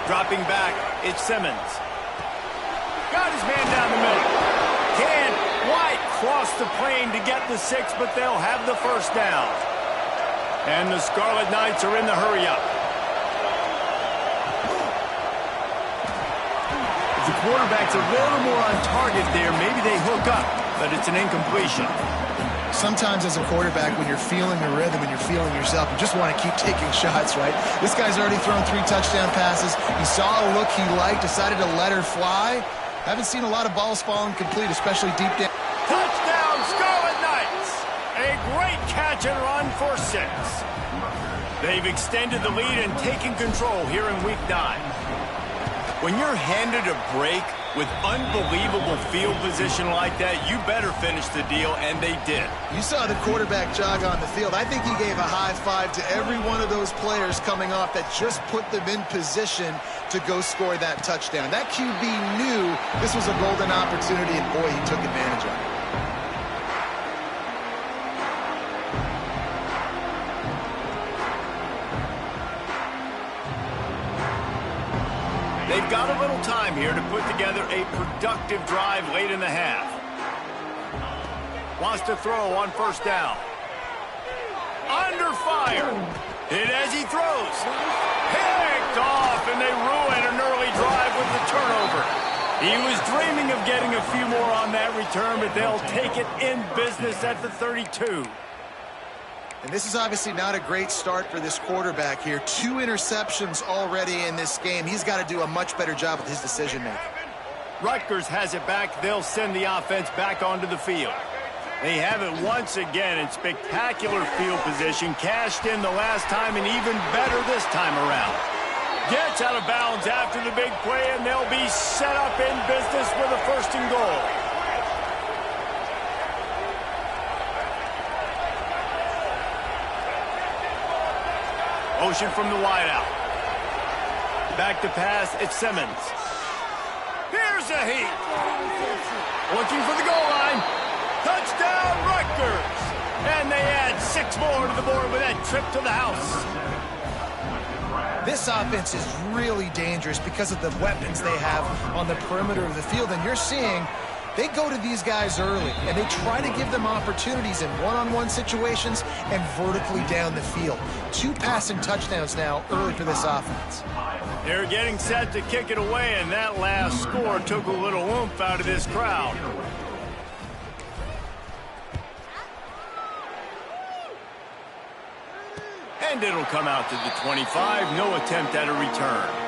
Dropping back, it's Simmons. Got his man down the middle. Can White cross the plane to get the 6, but they'll have the first down. And the Scarlet Knights are in the hurry-up. If the quarterback's a little more on target there, maybe they hook up, but it's an incompletion. Sometimes as a quarterback, when you're feeling the rhythm and you're feeling yourself, you just want to keep taking shots, right? This guy's already thrown 3 touchdown passes. He saw a look he liked, decided to let her fly. Haven't seen a lot of balls falling complete, especially deep down. Touchdown, Scarlet Knights! A great catch and run for 6. They've extended the lead and taken control here in Week 9. When you're handed a break with unbelievable field position like that, you better finish the deal, and they did. You saw the quarterback jog on the field. I think he gave a high five to every one of those players coming off that just put them in position to go score that touchdown. That QB knew this was a golden opportunity, and boy, he took advantage of it. They've got a little time here to put together a productive drive late in the half. Wants to throw on first down. Under fire. Hit as he throws. Picked off, and they ruin an early drive with the turnover. He was dreaming of getting a few more on that return, but they'll take it in business at the 32. And this is obviously not a great start for this quarterback here. 2 interceptions already in this game. He's got to do a much better job with his decision-making. Rutgers has it back. They'll send the offense back onto the field. They have it once again in spectacular field position. Cashed in the last time and even better this time around. Gets out of bounds after the big play, and they'll be set up in business with a 1st and goal. Motion from the wideout. Back to pass, it's Simmons. Here's a heat. Looking for the goal line. Touchdown, Rutgers. And they add 6 more to the board with that trip to the house. This offense is really dangerous because of the weapons they have on the perimeter of the field. And you're seeing they go to these guys early, and they try to give them opportunities in one-on-one situations and vertically down the field. 2 passing touchdowns now early for this offense. They're getting set to kick it away, and that last score took a little oomph out of this crowd. And it'll come out to the 25. No attempt at a return.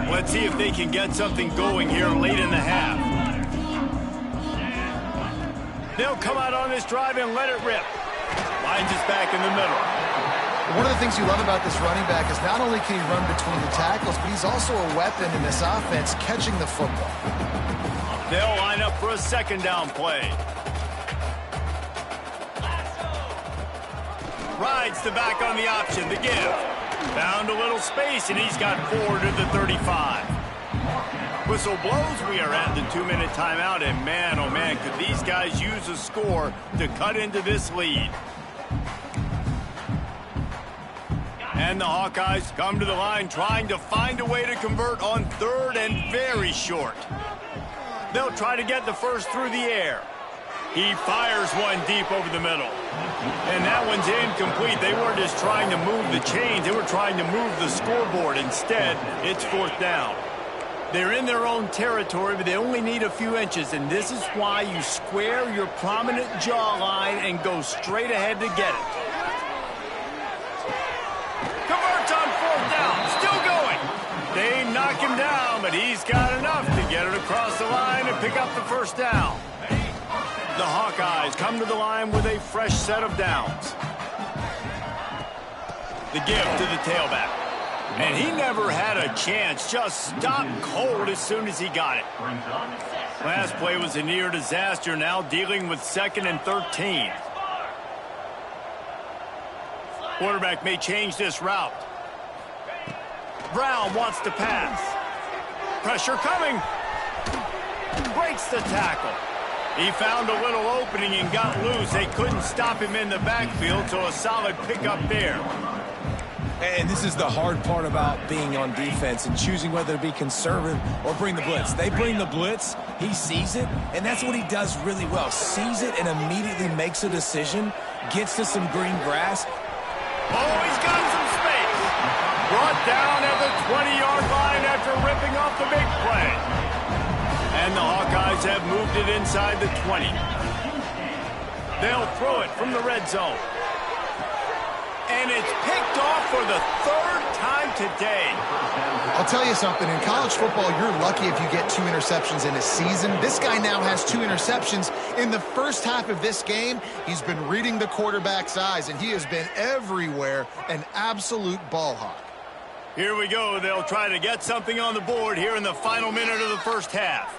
Let's see if they can get something going here late in the half. They'll come out on this drive and let it rip. Lines is back in the middle. One of the things you love about this running back is not only can he run between the tackles, but he's also a weapon in this offense catching the football. They'll line up for a 2nd down play. Rides the back on the option, the give. Found a little space, and he's got 4 to the 35. Whistle blows. We are at the 2-minute timeout, and man, oh man, could these guys use a score to cut into this lead. And the Hawkeyes come to the line trying to find a way to convert on 3rd and very short. They'll try to get the first through the air. He fires one deep over the middle. And that one's incomplete. They weren't just trying to move the chains. They were trying to move the scoreboard. Instead, it's 4th down. They're in their own territory, but they only need a few inches. And this is why you square your prominent jawline and go straight ahead to get it. Converts on 4th down. Still going. They knock him down, but he's got enough to get it across the line and pick up the 1st down. The Hawkeyes come to the line with a fresh set of downs. The give to the tailback. And he never had a chance. Just stopped cold as soon as he got it. Last play was a near disaster. Now dealing with 2nd and 13. Quarterback may change this route. Brown wants to pass. Pressure coming. Breaks the tackle. He found a little opening and got loose. They couldn't stop him in the backfield, so a solid pickup there. And this is the hard part about being on defense and choosing whether to be conservative or bring the blitz. They bring the blitz, he sees it, and that's what he does really well. Sees it and immediately makes a decision, gets to some green grass. Oh, he's got some space. Brought down at the 20-yard line after ripping off the big play. And the Hawkeyes have moved it inside the 20. They'll throw it from the red zone. And it's picked off for the third time today. I'll tell you something. In college football, you're lucky if you get 2 interceptions in a season. This guy now has 2 interceptions. In the first half of this game, he's been reading the quarterback's eyes, and he has been everywhere, an absolute ball hawk. Here we go. They'll try to get something on the board here in the final minute of the first half.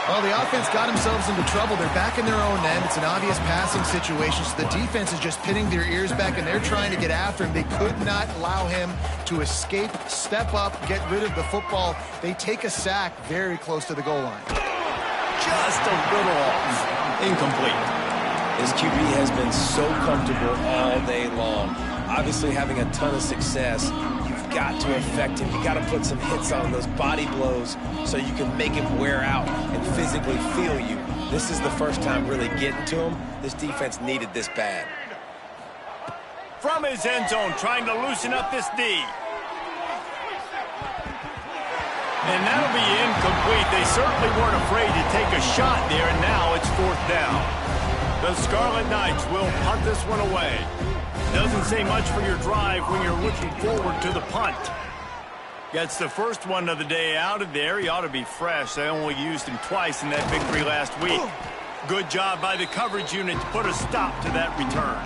Well, the offense got themselves into trouble. They're back in their own end. It's an obvious passing situation, so the defense is just pinning their ears back, and they're trying to get after him. They could not allow him to escape, step up, get rid of the football. They take a sack very close to the goal line. Just a little off. Incomplete. His QB has been so comfortable all day long. Obviously having a ton of success. You've got to affect him. You got to put some hits on those body blows so you can make him wear out and physically feel you. This is the first time really getting to him. This defense needed this bad. From his end zone, trying to loosen up this D. And that'll be incomplete. They certainly weren't afraid to take a shot there, and now it's 4th down. The Scarlet Knights will punt this one away. Doesn't say much for your drive when you're looking forward to the punt. Gets the first one of the day out of there. He ought to be fresh. They only used him twice in that victory last week. Good job by the coverage unit to put a stop to that return.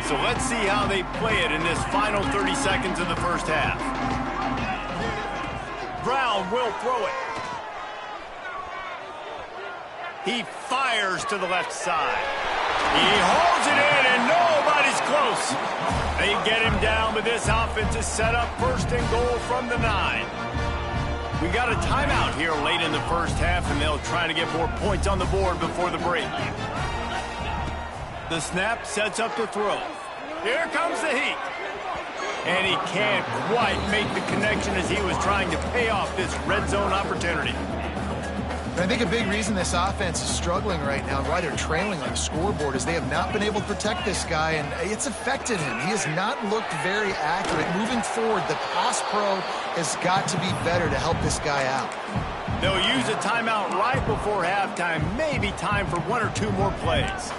So let's see how they play it in this final 30 seconds of the first half. Brown will throw it. He fires to the left side. He holds it in, and nobody's close. They get him down, but this offense is set up 1st and goal from the 9. We got a timeout here late in the first half, and they'll try to get more points on the board before the break. The snap sets up the throw. Here comes the heat. And he can't quite make the connection as he was trying to pay off this red zone opportunity. I think a big reason this offense is struggling right now and why they're trailing on the scoreboard is they have not been able to protect this guy, and it's affected him. He has not looked very accurate. Moving forward, the pass pro has got to be better to help this guy out. They'll use a timeout right before halftime. Maybe time for 1 or 2 more plays.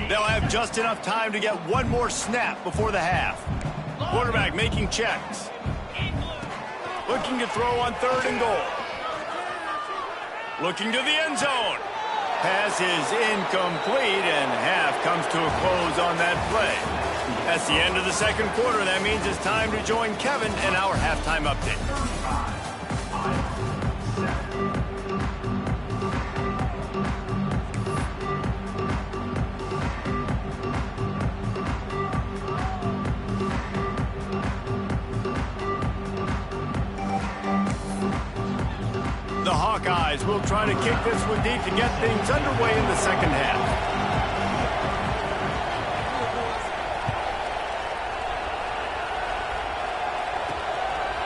They'll have just enough time to get 1 more snap before the half. Quarterback making checks. Looking to throw on 3rd and goal. Looking to the end zone. Pass is incomplete, and half comes to a close on that play. That's the end of the second quarter. That means it's time to join Kevin in our halftime update. The Hawkeyes will try to kick this one deep to get things underway in the second half.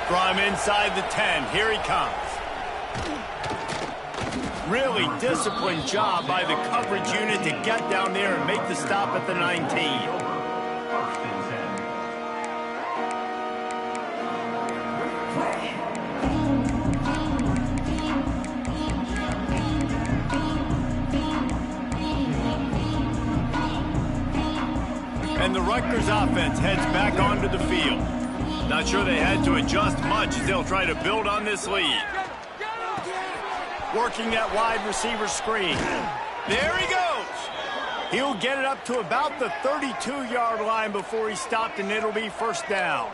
From inside the 10, here he comes. Really disciplined job by the coverage unit to get down there and make the stop at the 19. And the Rutgers offense heads back onto the field. Not sure they had to adjust much as they'll try to build on this lead. Working that wide receiver screen. There he goes. He'll get it up to about the 32-yard line before he stopped, and it'll be first down.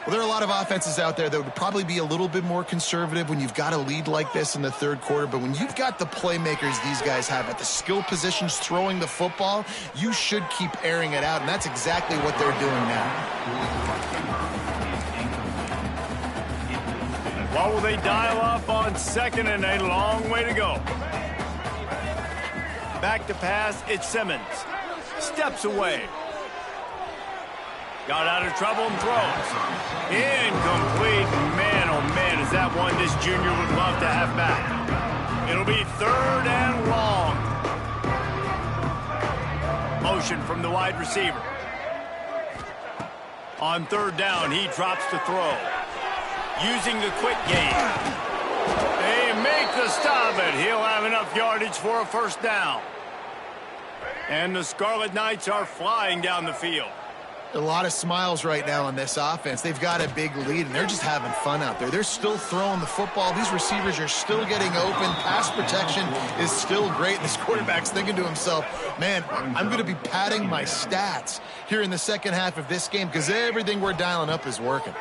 Well, there are a lot of offenses out there that would probably be a little bit more conservative when you've got a lead like this in the third quarter. But when you've got the playmakers these guys have at the skill positions throwing the football, you should keep airing it out. And that's exactly what they're doing now. What will they dial up on second and a long way to go? Back to pass, it's Simmons. Steps away. Got out of trouble and throws. Incomplete. Man, oh man, is that one this junior would love to have back. It'll be third and long. Motion from the wide receiver. On third down, he drops to throw. Using the quick game. They make the stop, and he'll have enough yardage for a first down. And the Scarlet Knights are flying down the field. A lot of smiles right now on this offense. They've got a big lead, and they're just having fun out there. They're still throwing the football. These receivers are still getting open. Pass protection is still great. This quarterback's thinking to himself, man, I'm going to be padding my stats here in the second half of this game because everything we're dialing up is working.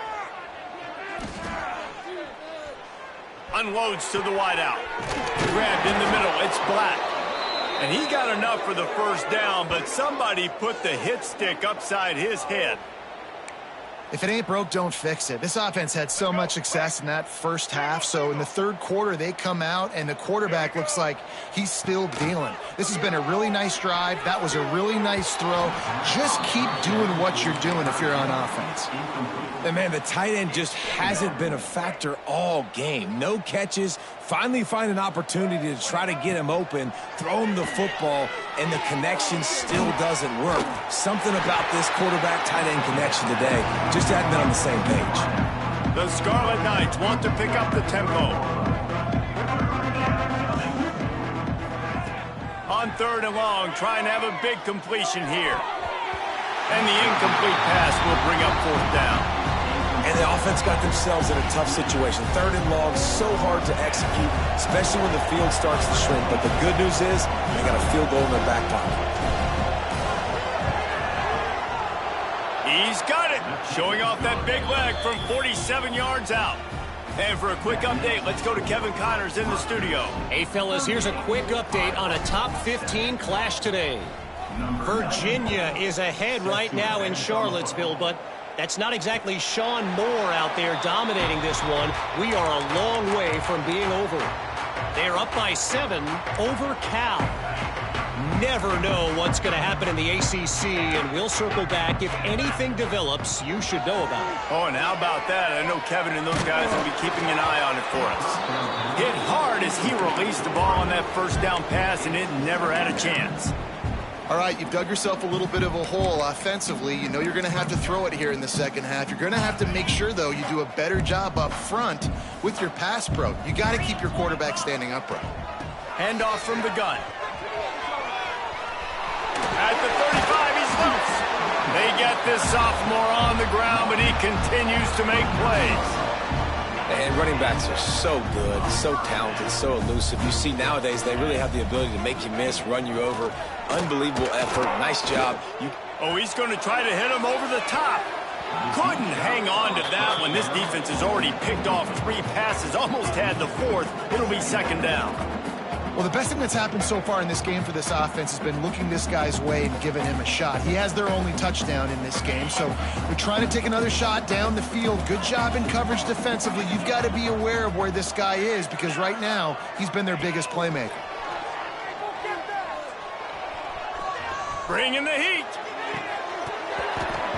Unloads to the wideout. Grabbed in the middle. It's Black. And he got enough for the first down, but somebody put the hit stick upside his head. If it ain't broke, don't fix it. This offense had so much success in that first half, so in the third quarter, they come out, and the quarterback looks like he's still dealing. This has been a really nice drive. That was a really nice throw. Just keep doing what you're doing if you're on offense. And man, the tight end just hasn't been a factor all game. No catches. Finally find an opportunity to try to get him open, throw him the football, and the connection still doesn't work. Something about this quarterback-tight end connection today just hadn't been on the same page. The Scarlet Knights want to pick up the tempo. On third and long, trying to have a big completion here. And the incomplete pass will bring up fourth down. And the offense got themselves in a tough situation. Third and long, so hard to execute, especially when the field starts to shrink. But the good news is they got a field goal in their back pocket. He's got it, showing off that big leg from 47 yards out. And for a quick update, let's go to Kevin Connors in the studio. Hey, fellas, here's a quick update on a top 15 clash today. Virginia is ahead right now in Charlottesville, but that's not exactly Sean Moore out there dominating this one. We are a long way from being over. They're up by 7 over Cal. Never know what's going to happen in the ACC, and we'll circle back if anything develops you should know about it. Oh, and how about that? I know Kevin and those guys will be keeping an eye on it for us. Hit hard as he released the ball on that first down pass, and it never had a chance. All right, you've dug yourself a little bit of a hole offensively. You know you're going to have to throw it here in the second half. You're going to have to make sure, though, you do a better job up front with your pass pro. You got to keep your quarterback standing upright. Handoff from the gun. At the 35, he's loose. They get this sophomore on the ground, but he continues to make plays. And running backs are so good, so talented, so elusive. You see nowadays they really have the ability to make you miss, run you over. Unbelievable effort. Nice job. Oh, he's going to try to hit him over the top. Couldn't hang on to that one. This defense has already picked off 3 passes, almost had the 4th. It'll be second down. Well, the best thing that's happened so far in this game for this offense has been looking this guy's way and giving him a shot. He has their only touchdown in this game, so they're trying to take another shot down the field. Good job in coverage defensively. You've got to be aware of where this guy is because right now he's been their biggest playmaker. Bring in the heat.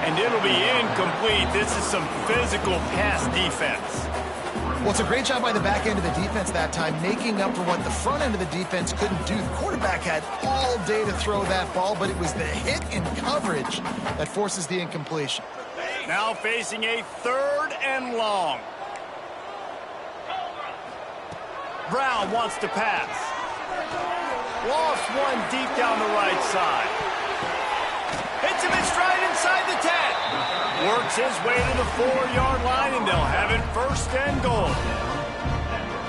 And it'll be incomplete. This is some physical pass defense. Well, it's a great job by the back end of the defense that time, making up for what the front end of the defense couldn't do. The quarterback had all day to throw that ball, but it was the hit in coverage that forces the incompletion. Now facing a third and long. Brown wants to pass. Lost one deep down the right side. Hits him in stride inside the 10. Works his way to the 4-yard line, and they'll have it first and goal.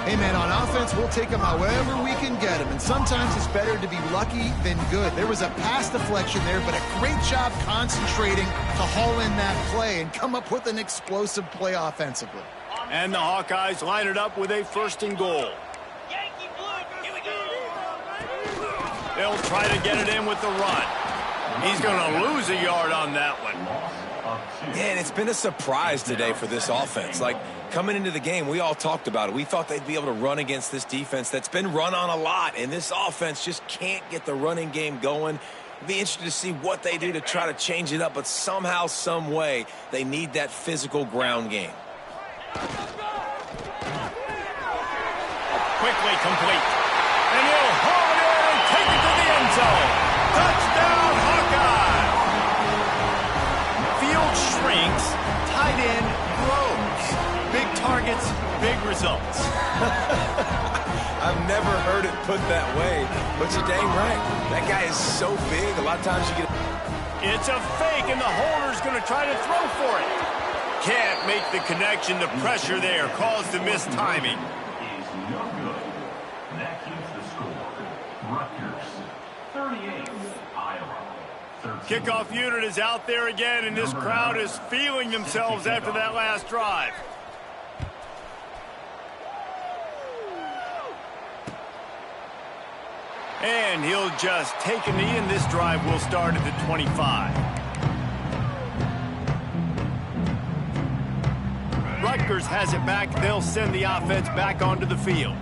Hey, man, on offense, we'll take them however we can get them. And sometimes it's better to be lucky than good. There was a pass deflection there, but a great job concentrating to haul in that play and come up with an explosive play offensively. And the Hawkeyes line it up with a 1st and goal. They'll try to get it in with the run. He's going to lose a yard on that one. Yeah, and it's been a surprise today for this offense. Like, coming into the game, we all talked about it. We thought they'd be able to run against this defense that's been run on a lot, and this offense just can't get the running game going. It'll be interesting to see what they do to try to change it up, but somehow, some way, they need that physical ground game. Quickly complete. And he'll haul it in and take it to the end zone. Touchdown, Hawkeye! Field shrinks, tight end grows. Big targets, big results. I've never heard it put that way, but you're dang right. That guy is so big, a lot of times you get... It's a fake, and the holder's going to try to throw for it. Can't make the connection. The pressure there caused the missed timing. Kickoff unit is out there again, and this crowd is feeling themselves after that last drive. And he'll just take a knee, and this drive will start at the 25. Rutgers has it back. They'll send the offense back onto the field.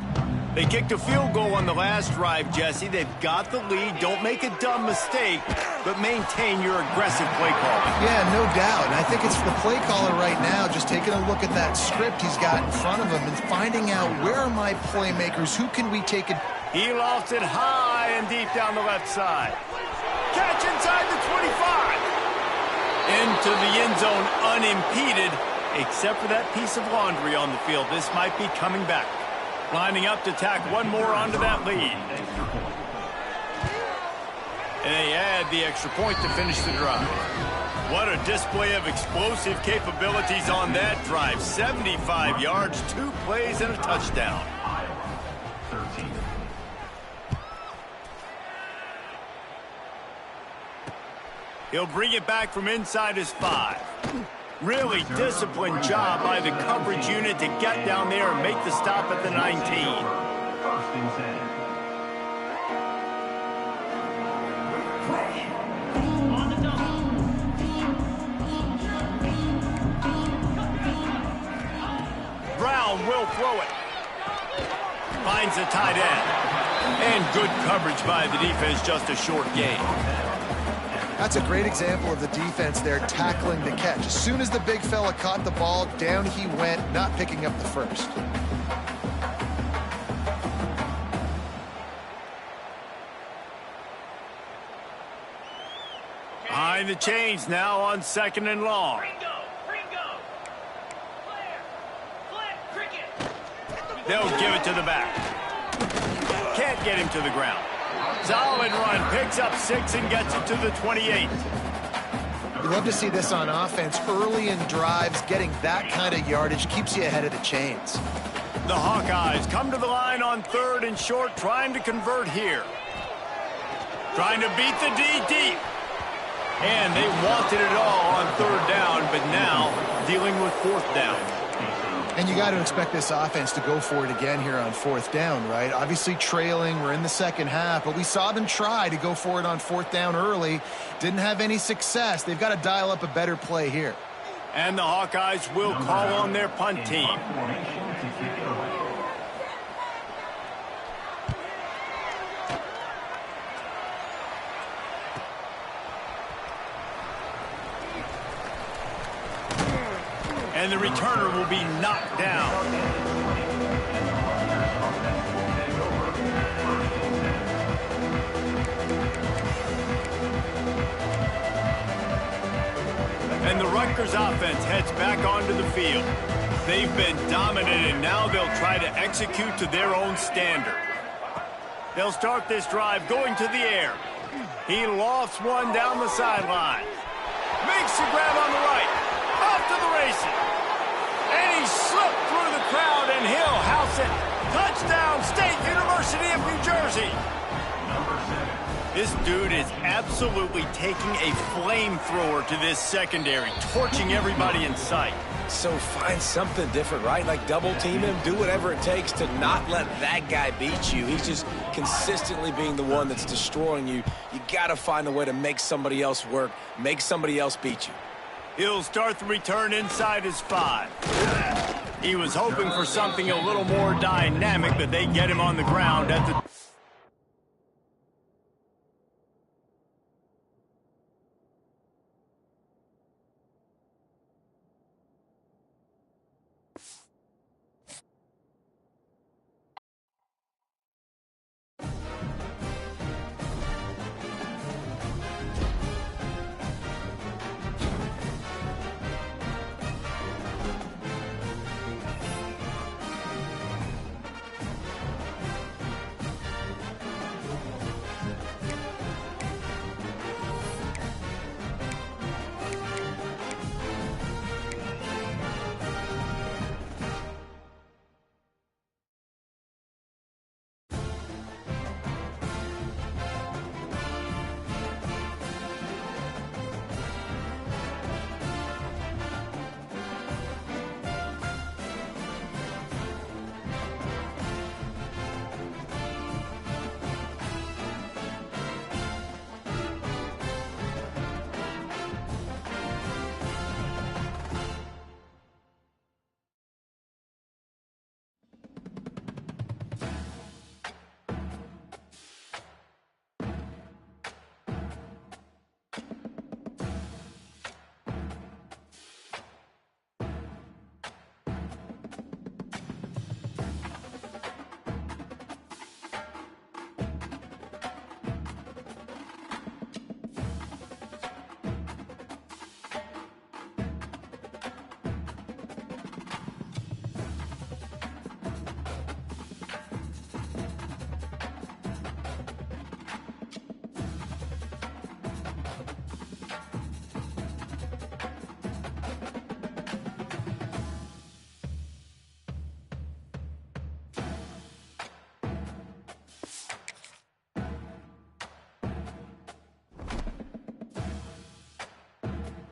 They kicked a field goal on the last drive, Jesse. They've got the lead. Don't make a dumb mistake, but maintain your aggressive play calling. Yeah, no doubt. And I think it's the play caller right now just taking a look at that script he's got in front of him and finding out where are my playmakers, who can we take it. He lofts it high and deep down the left side. Catch inside the 25. Into the end zone unimpeded, except for that piece of laundry on the field. This might be coming back. Lining up to tack one more onto that lead. And they add the extra point to finish the drive. What a display of explosive capabilities on that drive. 75 yards, 2 plays, and a touchdown. He'll bring it back from inside his 5. Really disciplined job by the coverage unit to get down there and make the stop at the 19. Brown will throw it. Finds the tight end. And good coverage by the defense, just a short gain. That's a great example of the defense there tackling the catch. As soon as the big fella caught the ball, down he went, not picking up the first. Behind the chains now on 2nd and long. They'll give it to the back. Can't get him to the ground. Solid run, picks up 6 and gets it to the 28. You love to see this on offense. Early in drives, getting that kind of yardage keeps you ahead of the chains. The Hawkeyes come to the line on 3rd and short, trying to convert here. Trying to beat the D deep. And they wanted it all on 3rd down, but now dealing with 4th down. And you got to expect this offense to go for it again here on 4th down, right? Obviously trailing, we're in the second half, but we saw them try to go for it on 4th down early. Didn't have any success. They've got to dial up a better play here. And the Hawkeyes will call on their punt team. And the returner will be knocked down. And the Rutgers offense heads back onto the field. They've been dominant, and now they'll try to execute to their own standard. They'll start this drive going to the air. He lofts one down the sideline. Makes the grab on the right. Off to the races. And he slipped through the crowd, and he'll house it Touchdown, State University of New Jersey. This dude is absolutely taking a flamethrower to this secondary, torching everybody in sight. So find something different, right? Like double team him, do whatever it takes to not let that guy beat you. He's just consistently being the one that's destroying you. You got to find a way to make somebody else work, make somebody else beat you. He'll start the return inside his 5. He was hoping for something a little more dynamic, but they get him on the ground at the...